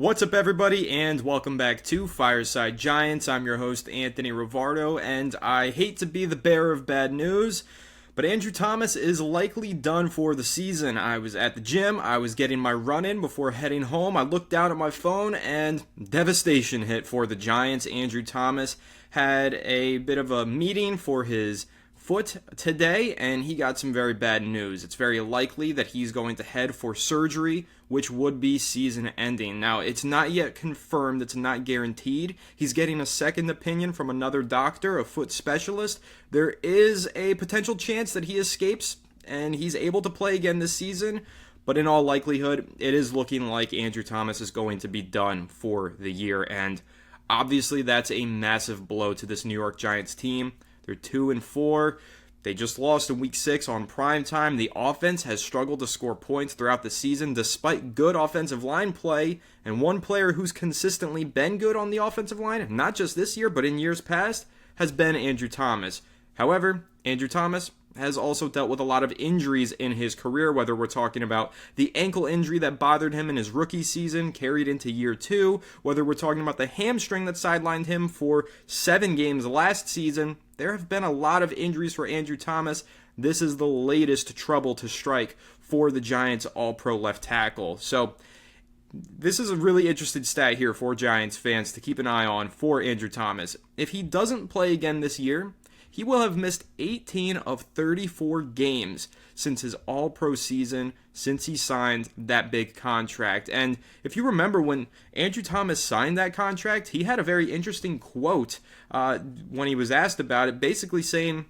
What's up, everybody, and welcome back to Fireside Giants. I'm your host, Anthony Rivardo, and I hate to be the bearer of bad news, but Andrew Thomas is likely done for the season. I was at the gym, I was getting my run in before heading home. I looked down at my phone, and devastation hit for the Giants. Andrew Thomas had a bit of a meeting for his foot today, and he got some very bad news. It's very likely that he's going to head for surgery, which would be season ending. Now, it's not yet confirmed, it's not guaranteed. He's getting a second opinion from another doctor, a foot specialist. There is a potential chance that he escapes and he's able to play again this season, but in all likelihood, it is looking like Andrew Thomas is going to be done for the year, and obviously that's a massive blow to this New York Giants team. They're 2-4. They just lost in Week 6 on primetime. The offense has struggled to score points throughout the season despite good offensive line play. And one player who's consistently been good on the offensive line, not just this year but in years past, has been Andrew Thomas. However, Andrew Thomas has also dealt with a lot of injuries in his career, whether we're talking about the ankle injury that bothered him in his rookie season, carried into year 2, whether we're talking about the hamstring that sidelined him for 7 games last season. There have been a lot of injuries for Andrew Thomas. This is the latest trouble to strike for the Giants all-pro left tackle. So this is a really interesting stat here for Giants fans to keep an eye on for Andrew Thomas. If he doesn't play again this year, he will have missed 18 of 34 games since his all-pro season, since he signed that big contract. And if you remember when Andrew Thomas signed that contract, he had a very interesting quote when he was asked about it, basically saying,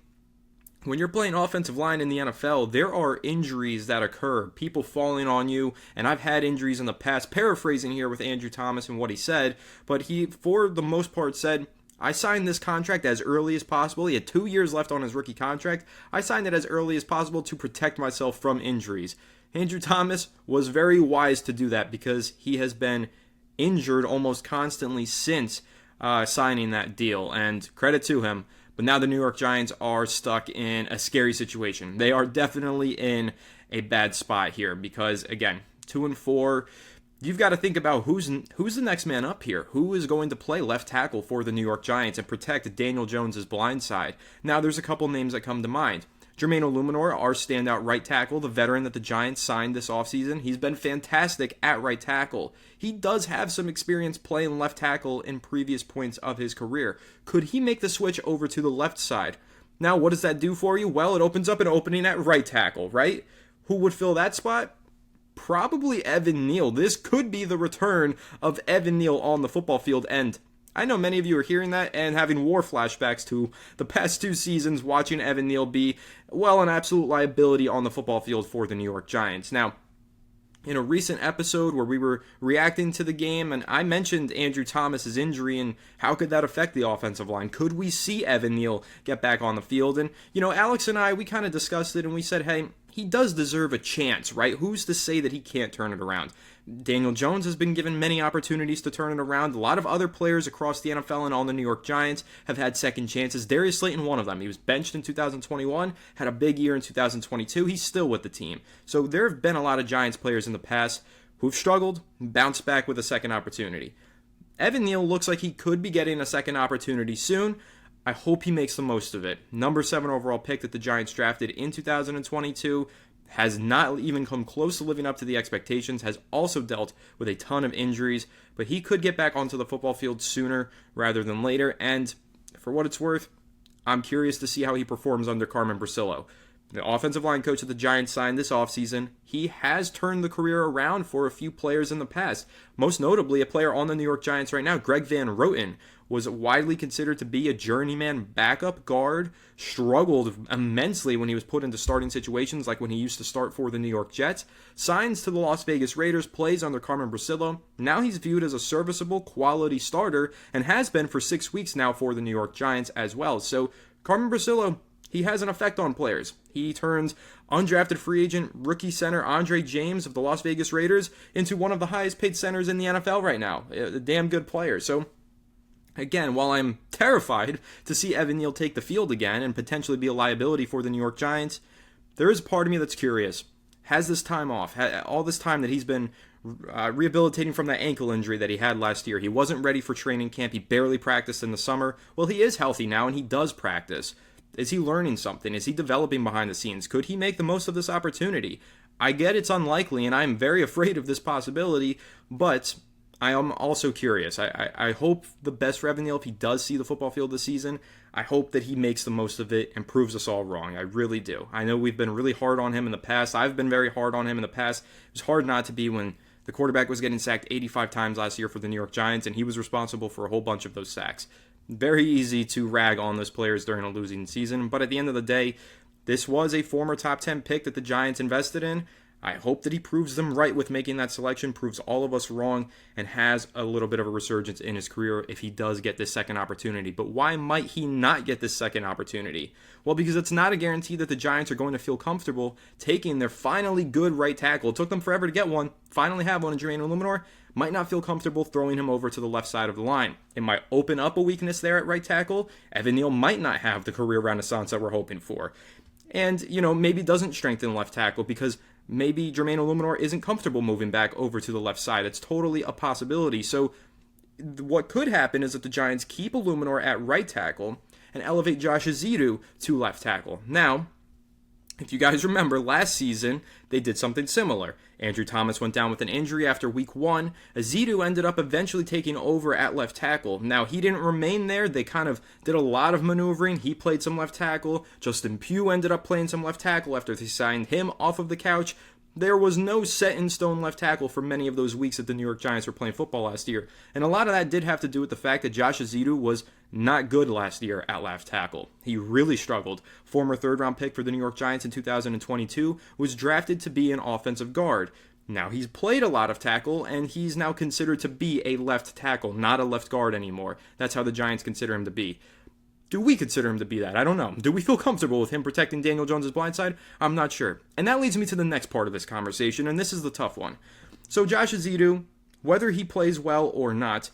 when you're playing offensive line in the NFL, there are injuries that occur, people falling on you, and I've had injuries in the past, paraphrasing here with Andrew Thomas and what he said, but he, for the most part, said, I signed this contract as early as possible. He had 2 years left on his rookie contract. I signed it as early as possible to protect myself from injuries. Andrew Thomas was very wise to do that because he has been injured almost constantly since signing that deal, and credit to him. But now the New York Giants are stuck in a scary situation. They are definitely in a bad spot here because, again, 2-4. You've got to think about who's the next man up here. Who is going to play left tackle for the New York Giants and protect Daniel Jones' blind side? Now, there's a couple names that come to mind. Jermaine Oluminor, our standout right tackle, the veteran that the Giants signed this offseason. He's been fantastic at right tackle. He does have some experience playing left tackle in previous points of his career. Could he make the switch over to the left side? Now, what does that do for you? Well, it opens up an opening at right tackle, right? Who would fill that spot? Probably Evan Neal. This could be the return of Evan Neal on the football field, and I know many of you are hearing that and having war flashbacks to the past 2 seasons watching Evan Neal be, well, an absolute liability on the football field for the New York Giants. Now, in a recent episode where we were reacting to the game, and I mentioned Andrew Thomas's injury and how could that affect the offensive line. Could we see Evan Neal get back on the field? And, Alex and I, we kind of discussed it and we said, hey, he does deserve a chance, right? Who's to say that he can't turn it around? Daniel Jones has been given many opportunities to turn it around. A lot of other players across the NFL and on the New York Giants have had second chances. Darius Slayton, one of them. He was benched in 2021, had a big year in 2022. He's still with the team. So there have been a lot of Giants players in the past who've struggled, bounced back with a second opportunity. Evan Neal looks like he could be getting a second opportunity soon. I hope he makes the most of it. Number 7 overall pick that the Giants drafted in 2022 has not even come close to living up to the expectations, has also dealt with a ton of injuries, but he could get back onto the football field sooner rather than later, and for what it's worth, I'm curious to see how he performs under Carmen Bricillo. The offensive line coach that the Giants signed this offseason, he has turned the career around for a few players in the past. Most notably, a player on the New York Giants right now, Greg Van Roten, was widely considered to be a journeyman backup guard, struggled immensely when he was put into starting situations like when he used to start for the New York Jets, signs to the Las Vegas Raiders, plays under Carmen Bricillo. Now he's viewed as a serviceable quality starter and has been for 6 weeks now for the New York Giants as well. So Carmen Bricillo, he has an effect on players. He turns undrafted free agent rookie center Andre James of the Las Vegas Raiders into one of the highest paid centers in the NFL right now. A damn good player. So again, while I'm terrified to see Evan Neal take the field again and potentially be a liability for the New York Giants, there is a part of me that's curious. Has this time off, all this time that he's been rehabilitating from that ankle injury that he had last year. He wasn't ready for training camp. He barely practiced in the summer. Well, he is healthy now, and he does practice. Is he learning something? Is he developing behind the scenes? Could he make the most of this opportunity? I get it's unlikely, and I'm very afraid of this possibility, but I am also curious. I hope the best for Evan Neal, if he does see the football field this season, I hope that he makes the most of it and proves us all wrong. I really do. I know we've been really hard on him in the past. I've been very hard on him in the past. It was hard not to be when the quarterback was getting sacked 85 times last year for the New York Giants, and he was responsible for a whole bunch of those sacks. Very easy to rag on those players during a losing season, but at the end of the day, this was a former top 10 pick that the Giants invested in. I hope that he proves them right with making that selection, proves all of us wrong, and has a little bit of a resurgence in his career if he does get this second opportunity. But why might he not get this second opportunity? Well, because it's not a guarantee that the Giants are going to feel comfortable taking their finally good right tackle. It took them forever to get one, finally have one in Jermaine Illuminor. Might not feel comfortable throwing him over to the left side of the line. It might open up a weakness there at right tackle. Evan Neal might not have the career renaissance that we're hoping for. And, maybe doesn't strengthen left tackle because maybe Jermaine Illuminor isn't comfortable moving back over to the left side. It's totally a possibility. So what could happen is that the Giants keep Illuminor at right tackle and elevate Josh Ezeudu to left tackle. Now, if you guys remember, last season, they did something similar. Andrew Thomas went down with an injury after week 1. Ezeudu ended up eventually taking over at left tackle. Now, he didn't remain there. They kind of did a lot of maneuvering. He played some left tackle. Justin Pugh ended up playing some left tackle after they signed him off of the couch. There was no set-in-stone left tackle for many of those weeks that the New York Giants were playing football last year. And a lot of that did have to do with the fact that Josh Ezeudu was not good last year at left tackle. He really struggled. Former third-round pick for the New York Giants in 2022 was drafted to be an offensive guard. Now, he's played a lot of tackle, and he's now considered to be a left tackle, not a left guard anymore. That's how the Giants consider him to be. Do we consider him to be that? I don't know. Do we feel comfortable with him protecting Daniel Jones' blindside? I'm not sure. And that leads me to the next part of this conversation, and this is the tough one. So Josh Ezeudu, whether he plays well or not,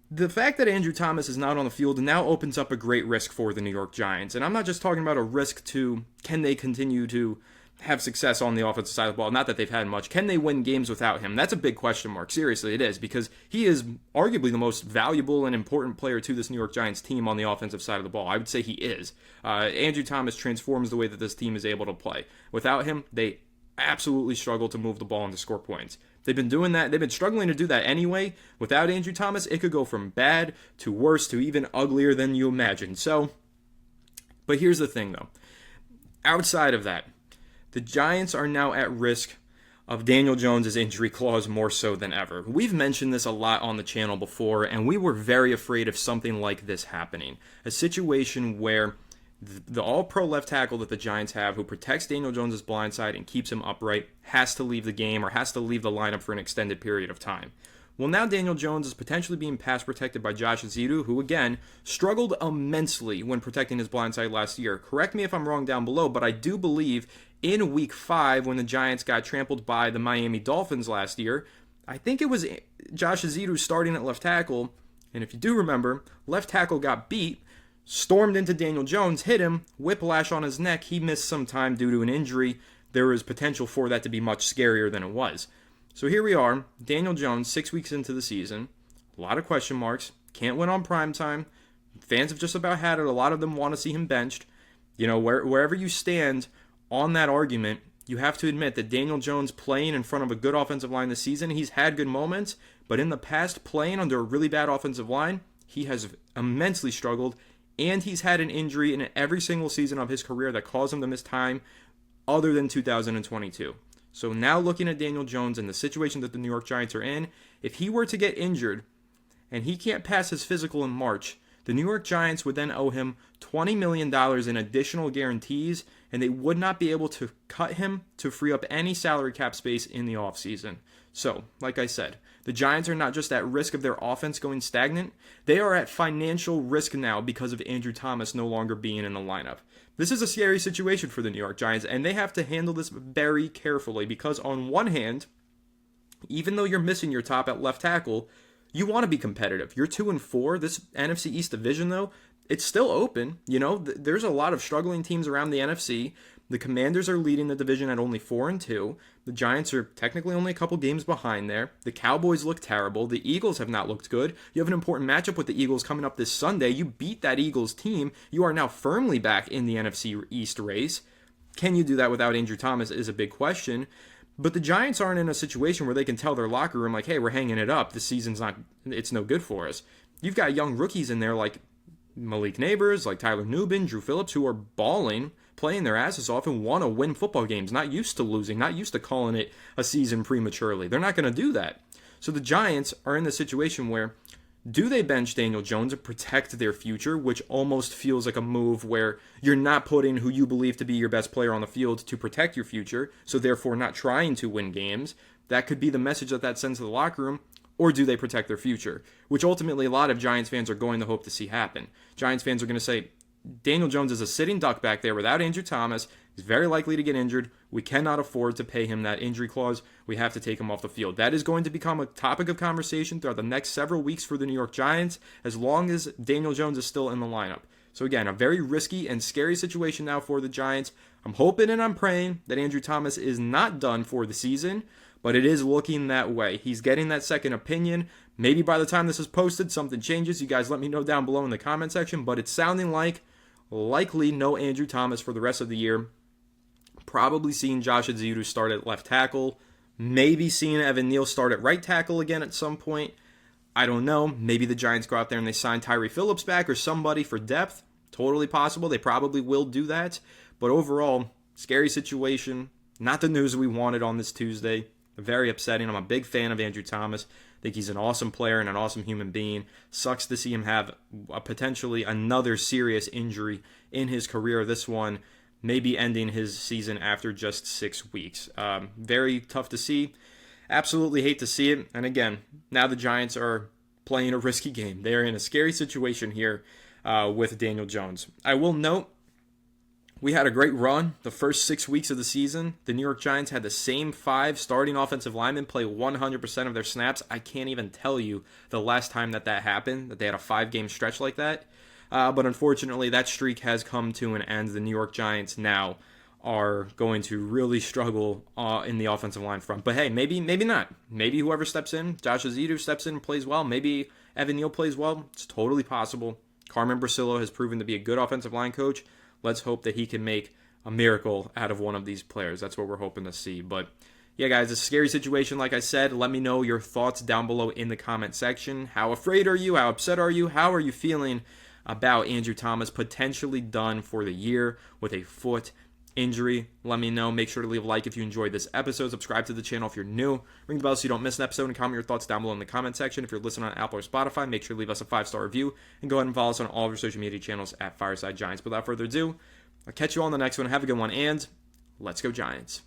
the fact that Andrew Thomas is not on the field now opens up a great risk for the New York Giants. And I'm not just talking about a risk to can they continue to have success on the offensive side of the ball. Not that they've had much. Can they win games without him? That's a big question mark. Seriously, it is, because he is arguably the most valuable and important player to this New York Giants team on the offensive side of the ball. I would say he is. Andrew Thomas transforms the way that this team is able to play. Without him, they absolutely struggle to move the ball and to score points. They've been doing that. They've been struggling to do that anyway. Without Andrew Thomas, it could go from bad to worse to even uglier than you imagine. But here's the thing, though. Outside of that, the Giants are now at risk of Daniel Jones' injury clause more so than ever. We've mentioned this a lot on the channel before, and we were very afraid of something like this happening. A situation where the all-pro left tackle that the Giants have, who protects Daniel Jones' blindside and keeps him upright, has to leave the game or has to leave the lineup for an extended period of time. Well, now Daniel Jones is potentially being pass protected by Josh Ezeudu, who, again, struggled immensely when protecting his blindside last year. Correct me if I'm wrong down below, but I do believe in Week 5, when the Giants got trampled by the Miami Dolphins last year, I think it was Josh Ezeudu starting at left tackle, and if you do remember, left tackle got beat, stormed into Daniel Jones, hit him, whiplash on his neck, he missed some time due to an injury. There was potential for that to be much scarier than it was. So here we are, Daniel Jones, 6 weeks into the season, a lot of question marks, can't win on primetime, fans have just about had it, a lot of them want to see him benched. Wherever you stand on that argument, you have to admit that Daniel Jones playing in front of a good offensive line this season, he's had good moments, but in the past, playing under a really bad offensive line, he has immensely struggled, and he's had an injury in every single season of his career that caused him to miss time other than 2022. So now looking at Daniel Jones and the situation that the New York Giants are in, if he were to get injured and he can't pass his physical in March, the New York Giants would then owe him $20 million in additional guarantees, and they would not be able to cut him to free up any salary cap space in the offseason. So, like I said, the Giants are not just at risk of their offense going stagnant, they are at financial risk now because of Andrew Thomas no longer being in the lineup. This is a scary situation for the New York Giants, and they have to handle this very carefully because on one hand, even though you're missing your top at left tackle, you want to be competitive. You're 2-4. This NFC East division, though, it's still open. There's a lot of struggling teams around the NFC. The Commanders are leading the division at only 4-2. The Giants are technically only a couple games behind there. The Cowboys look terrible. The Eagles have not looked good. You have an important matchup with the Eagles coming up this Sunday. You beat that Eagles team. You are now firmly back in the NFC East race. Can you do that without Andrew Thomas is a big question. But the Giants aren't in a situation where they can tell their locker room, like, hey, we're hanging it up. This season's it's no good for us. You've got young rookies in there like Malik Neighbors, like Tyler Nubin, Drew Phillips, who are balling, playing their asses off, and want to win football games, not used to losing, not used to calling it a season prematurely. They're not going to do that. So the Giants are in the situation where, do they bench Daniel Jones and protect their future, which almost feels like a move where you're not putting who you believe to be your best player on the field to protect your future, so therefore not trying to win games? That could be the message that sends to the locker room. Or do they protect their future? Which ultimately a lot of Giants fans are going to hope to see happen. Giants fans are going to say, Daniel Jones is a sitting duck back there without Andrew Thomas. He's very likely to get injured. We cannot afford to pay him that injury clause. We have to take him off the field. That is going to become a topic of conversation throughout the next several weeks for the New York Giants, as long as Daniel Jones is still in the lineup. So again, a very risky and scary situation now for the Giants. I'm hoping and I'm praying that Andrew Thomas is not done for the season, but it is looking that way. He's getting that second opinion. Maybe by the time this is posted, something changes. You guys let me know down below in the comment section, but it's sounding like likely no Andrew Thomas for the rest of the year. Probably seeing Josh Ezeudu start at left tackle. Maybe seeing Evan Neal start at right tackle again at some point. I don't know. Maybe the Giants go out there and they sign Tyree Phillips back or somebody for depth. Totally possible. They probably will do that. But overall, scary situation. Not the news we wanted on this Tuesday. Very upsetting. I'm a big fan of Andrew Thomas. I think he's an awesome player and an awesome human being. Sucks to see him have potentially another serious injury in his career. This one maybe ending his season after just 6 weeks. Very tough to see. Absolutely hate to see it. And again, now the Giants are playing a risky game. They are in a scary situation here with Daniel Jones. I will note, we had a great run the first 6 weeks of the season. The New York Giants had the same 5 starting offensive linemen play 100% of their snaps. I can't even tell you the last time that happened, that they had a 5-game stretch like that. But unfortunately, that streak has come to an end. The New York Giants now are going to really struggle in the offensive line front. But hey, maybe not. Maybe whoever steps in, Josh Ezeudu steps in and plays well. Maybe Evan Neal plays well. It's totally possible. Carmen Bracillo has proven to be a good offensive line coach. Let's hope that he can make a miracle out of one of these players. That's what we're hoping to see. But yeah, guys, it's a scary situation. Like I said, let me know your thoughts down below in the comment section. How afraid are you? How upset are you? How are you feeling about Andrew Thomas potentially done for the year with a foot injury? Let me know. Make sure to leave a like if you enjoyed this episode. Subscribe to the channel if you're new. Ring the bell so you don't miss an episode, and comment your thoughts down below in the comment section. If you're listening on Apple or Spotify, make sure to leave us a 5-star review, and go ahead and follow us on all of our social media channels at Fireside Giants. Without further ado, I'll catch you all on the next one. Have a good one, and let's go Giants.